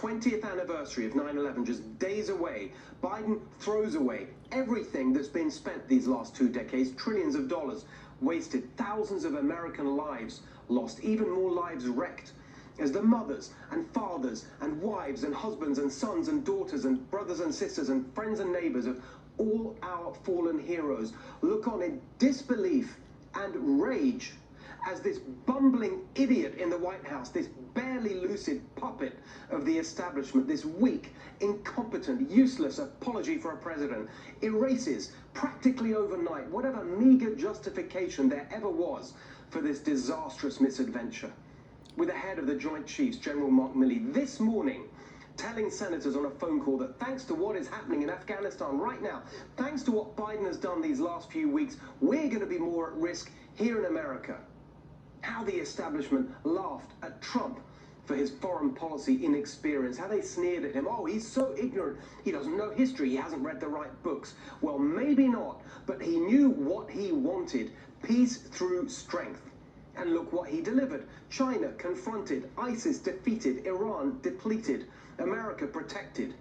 20th anniversary of 9/11 just days away, Biden throws away everything that's been spent these last 2 decades, trillions of dollars wasted, thousands of American lives lost, even more lives wrecked, as the mothers and fathers and wives and husbands and sons and daughters and brothers and sisters and friends and neighbors of all our fallen heroes look on in disbelief and rage as this bumbling idiot in the White House, this barely lucid puppet of the establishment, this weak, incompetent, useless apology for a president, erases practically overnight whatever meager justification there ever was for this disastrous misadventure. With the head of the Joint Chiefs, General Mark Milley, this morning telling senators on a phone call that thanks to what is happening in Afghanistan right now, thanks to what Biden has done these last few weeks, we're going to be more at risk here in America. How the establishment laughed at Trump for his foreign policy inexperience, how they sneered at him. Oh, he's so ignorant, he doesn't know history, he hasn't read the right books. Well, maybe not, but he knew what he wanted, peace through strength. And look what he delivered. China confronted, ISIS defeated, Iran depleted, America protected.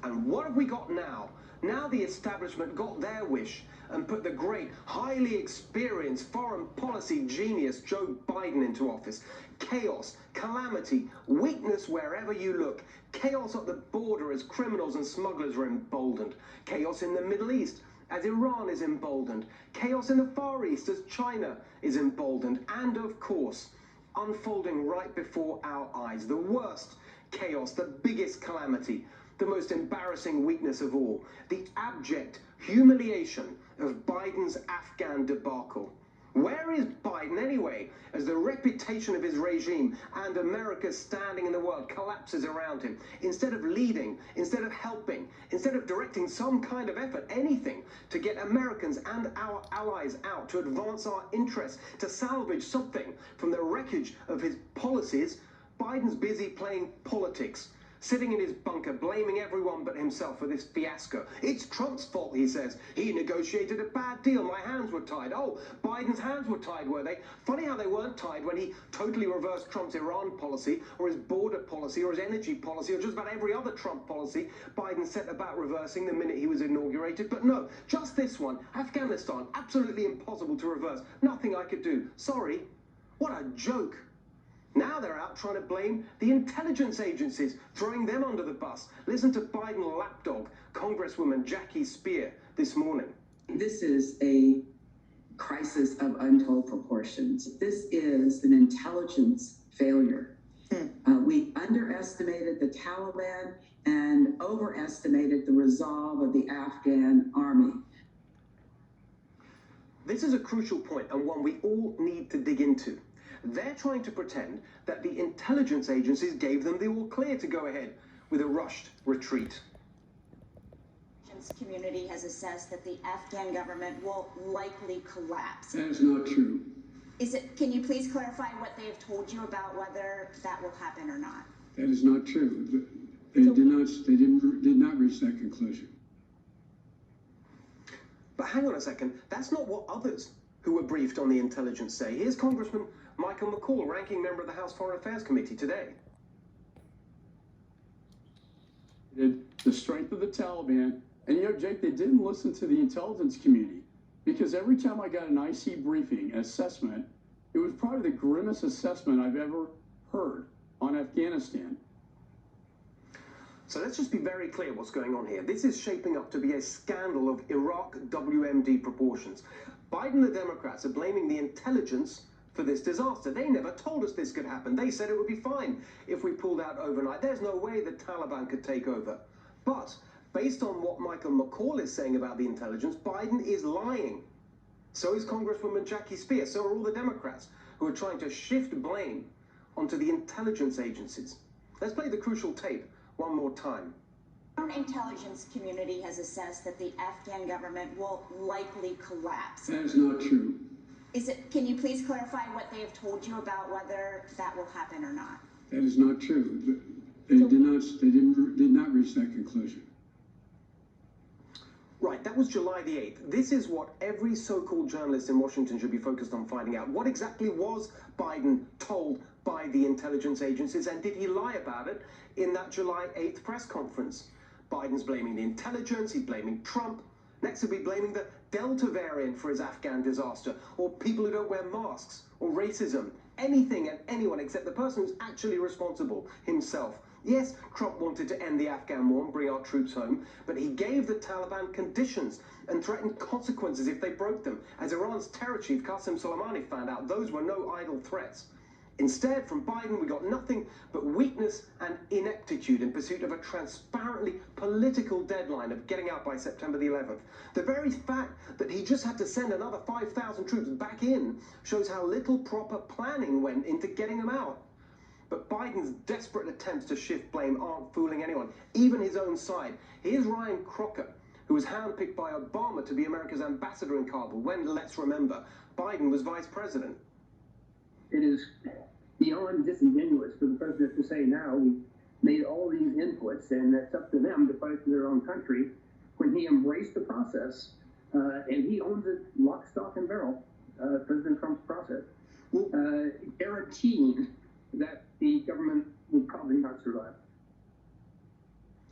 And what have we got now? Now the establishment got their wish and put the great, highly experienced foreign policy genius Joe Biden into office. Chaos, calamity, weakness wherever you look. Chaos at the border as criminals and smugglers are emboldened. Chaos in the Middle East as Iran is emboldened. Chaos in the Far East as China is emboldened. And of course, unfolding right before our eyes, the worst chaos, the biggest calamity, the most embarrassing weakness of all, the abject humiliation of Biden's Afghan debacle. Where is Biden anyway, as the reputation of his regime and America's standing in the world collapses around him? Instead of leading, instead of helping, instead of directing some kind of effort, anything, to get Americans and our allies out, to advance our interests, to salvage something from the wreckage of his policies, Biden's busy playing politics, sitting in his bunker, blaming everyone but himself for this fiasco. It's Trump's fault, he says. He negotiated a bad deal. My hands were tied. Oh, Biden's hands were tied, were they? Funny how they weren't tied when he totally reversed Trump's Iran policy, or his border policy, or his energy policy, or just about every other Trump policy Biden set about reversing the minute he was inaugurated. But no, just this one. Afghanistan, absolutely impossible to reverse. Nothing I could do. Sorry. What a joke. Now they're out trying to blame the intelligence agencies, throwing them under the bus. Listen to Biden lapdog, Congresswoman Jackie Speer, this morning. This is a crisis of untold proportions. This is an intelligence failure. We underestimated the Taliban and overestimated the resolve of the Afghan army. This is a crucial point and one we all need to dig into. They're trying to pretend that the intelligence agencies gave them the all clear to go ahead with a rushed retreat. The community has assessed that the Afghan government will likely collapse. That is not true. Can you please clarify what they have told you about whether that will happen or not? That is not true. They did not reach that conclusion. But hang on a second, that's not what others who were briefed on the intelligence say. Here's Congressman Michael McCall, ranking member of the House Foreign Affairs Committee, today. The strength of the Taliban, and Jake, they didn't listen to the intelligence community, because every time I got an IC briefing, an assessment, it was probably the grimmest assessment I've ever heard on Afghanistan. So let's just be very clear what's going on here. This is shaping up to be a scandal of Iraq WMD proportions. Biden and the Democrats are blaming the intelligence for this disaster. They never told us this could happen. They said it would be fine if we pulled out overnight. There's no way the Taliban could take over. But based on what Michael McCall is saying about the intelligence, Biden is lying. So is Congresswoman Jackie Speer. So are all the Democrats who are trying to shift blame onto the intelligence agencies. Let's play the crucial tape one more time. Our intelligence community has assessed that the Afghan government will likely collapse. That is not true. Can you please clarify what they have told you about whether that will happen or not? That is not true. They did not reach that conclusion. Right, that was July the 8th. This is what every so-called journalist in Washington should be focused on finding out. What exactly was Biden told by the intelligence agencies, and did he lie about it in that July 8th press conference? Biden's blaming the intelligence, he's blaming Trump. Next he'll be blaming the Delta variant for his Afghan disaster, or people who don't wear masks, or racism. Anything and anyone except the person who's actually responsible, himself. Yes, Trump wanted to end the Afghan war and bring our troops home, but he gave the Taliban conditions and threatened consequences if they broke them. As Iran's terror chief Qasem Soleimani found out, those were no idle threats. Instead, from Biden, we got nothing but weakness and ineptitude in pursuit of a transparently political deadline of getting out by September the 11th. The very fact that he just had to send another 5,000 troops back in shows how little proper planning went into getting them out. But Biden's desperate attempts to shift blame aren't fooling anyone, even his own side. Here's Ryan Crocker, who was handpicked by Obama to be America's ambassador in Kabul when, let's remember, Biden was vice president. It is beyond disingenuous for the president to say now we made all these inputs and it's up to them to fight for their own country, when he embraced the process and he owns it lock, stock, and barrel, President Trump's process, guaranteeing that the government will probably not survive.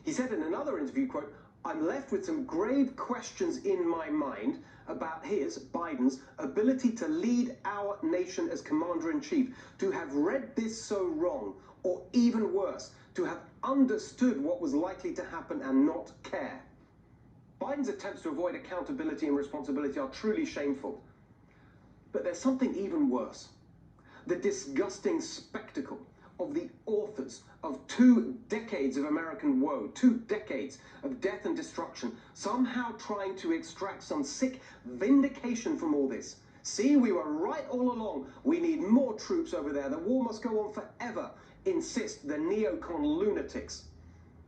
He said in another interview, quote, "I'm left with some grave questions in my mind about Biden's ability to lead our nation as commander-in-chief, to have read this so wrong, or even worse, to have understood what was likely to happen and not care." Biden's attempts to avoid accountability and responsibility are truly shameful. But there's something even worse. The disgusting spectacle of the authors of 2 decades of American woe, 2 decades of death and destruction, somehow trying to extract some sick vindication from all this. See, we were right all along. We need more troops over there. The war must go on forever, insist the neocon lunatics.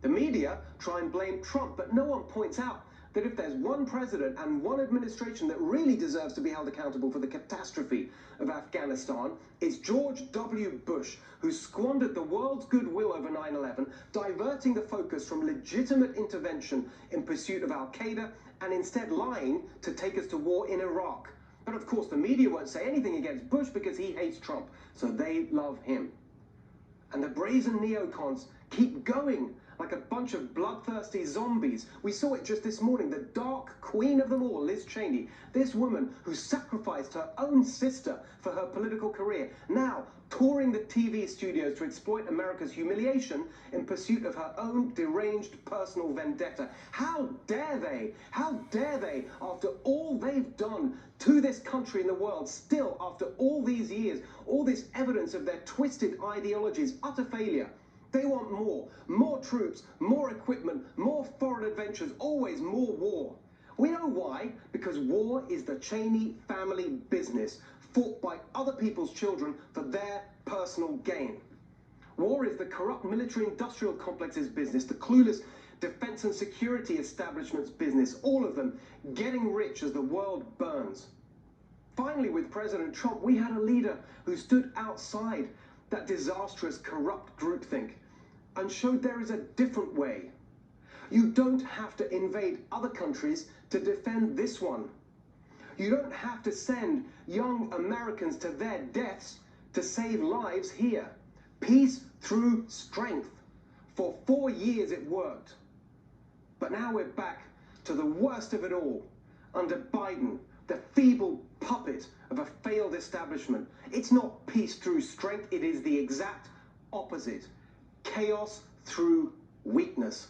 The media try and blame Trump, but no one points out that if there's one president and one administration that really deserves to be held accountable for the catastrophe of Afghanistan, it's George W. Bush, who squandered the world's goodwill over 9/11, diverting the focus from legitimate intervention in pursuit of al-Qaeda and instead lying to take us to war in Iraq. But of course, the media won't say anything against Bush because he hates Trump, so they love him. And the brazen neocons keep going like a bunch of bloodthirsty zombies. We saw it just this morning, the dark queen of them all, Liz Cheney, this woman who sacrificed her own sister for her political career, now touring the TV studios to exploit America's humiliation in pursuit of her own deranged personal vendetta. How dare they? How dare they, after all they've done to this country and the world, still, after all these years, all this evidence of their twisted ideologies, utter failure. They want more troops, more equipment, more foreign adventures, always more war. We know why, because war is the Cheney family business, fought by other people's children for their personal gain. War is the corrupt military-industrial complex's business, the clueless defense and security establishment's business, all of them getting rich as the world burns. Finally, with President Trump, we had a leader who stood outside that disastrous, corrupt groupthink and showed there is a different way. You don't have to invade other countries to defend this one. You don't have to send young Americans to their deaths to save lives here. Peace through strength. For 4 years it worked. But now we're back to the worst of it all, under Biden, the feeble puppet of a failed establishment. It's not peace through strength, it is the exact opposite. Chaos through weakness.